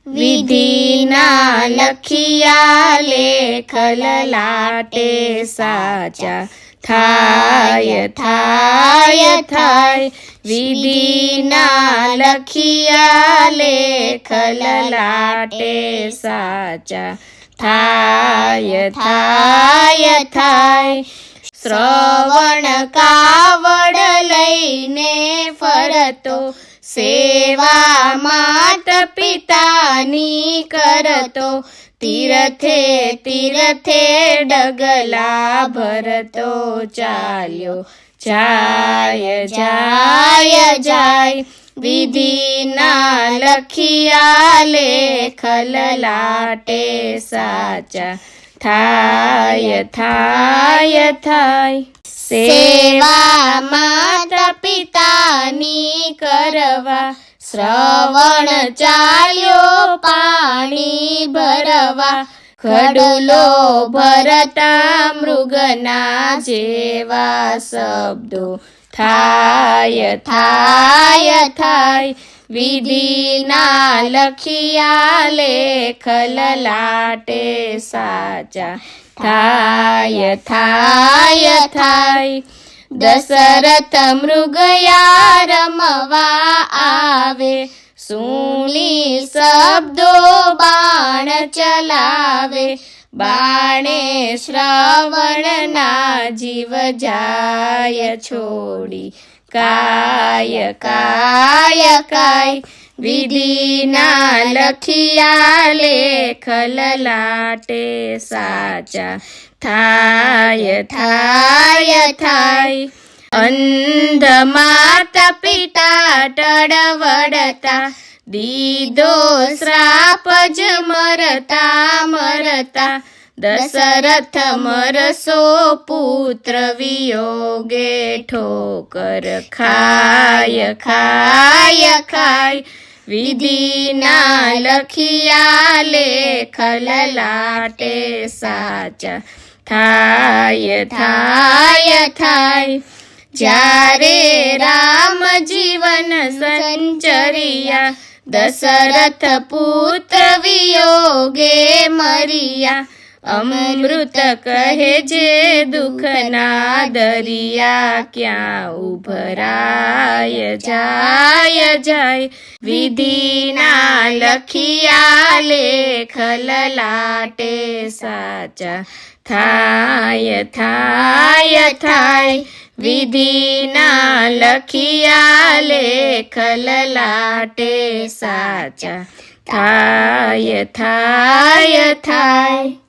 વિધિના લખિયા લેખ લલાટે સાચા થાય થાય થાય વિધિના લખિયા લેખ લલાટે સાચા થાય થાય થાય શ્રવણ કાવડ લઈને ફરતો સેવા માત પિતાની કરતો તીરથે તીરથે ડગલા ભરતો ચાલ્યો જાય જાય જાય વિધિના લખિયા લેખ લલાટે સાચા થાય થાય થાય સેવા માતા પિતાની કરવા શ્રવણ ચાલ્યો પાણી ભરવા ખડુલો ભરતા મૃગના જેવા શબ્દો થાય થાય થાય વિધિના લખિયા લેખ લલાટે સાચા થાય થાય થાય દશરથ મૃગયા રમવા આવે સુણી શબ્દો બાણ ચલાવે બાણે શ્રવણના જીવ જાય છોડી કાય કાય કાય વિધિના લખિયા લેખ લલાટે સાચા થાય થાય થાય અંધ માતા પિતા ટળવડતા દીધો શ્રાપ જ મરતા મરતા દશરથ મરસો પુત્ર વિયોગે ઠોકર ખાય ખાય ખાય વિધિના લખિયા લેખ લલાટે સાચા થાય થાય થાય જ્યારે રામ જીવન સંચરિયા દશરથ પુત્ર વિયોગે મરિયા અમૃત કહે જે દુઃખના દરિયા ક્યાં ઉભરાય જાય જાય વિધિના લખિયા લેખ લલાટે સાચા થાય થાય થાય વિધિના લખિયા લેખ લલાટે સાચા થાય થાય થાય